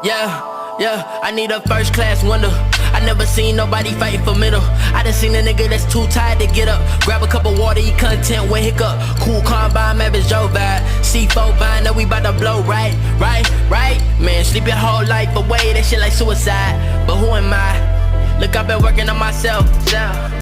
Yeah, I need a first class window. I never seen nobody fighting for middle. I done seen a nigga that's too tired to get up. Grab a cup of water, eat content with hiccup. Cool combine, Mavis Joe vibe. C4 vine, know we bout to blow right. Man, sleep your whole life away, that shit like suicide. But who am I? Look, I've been working on myself.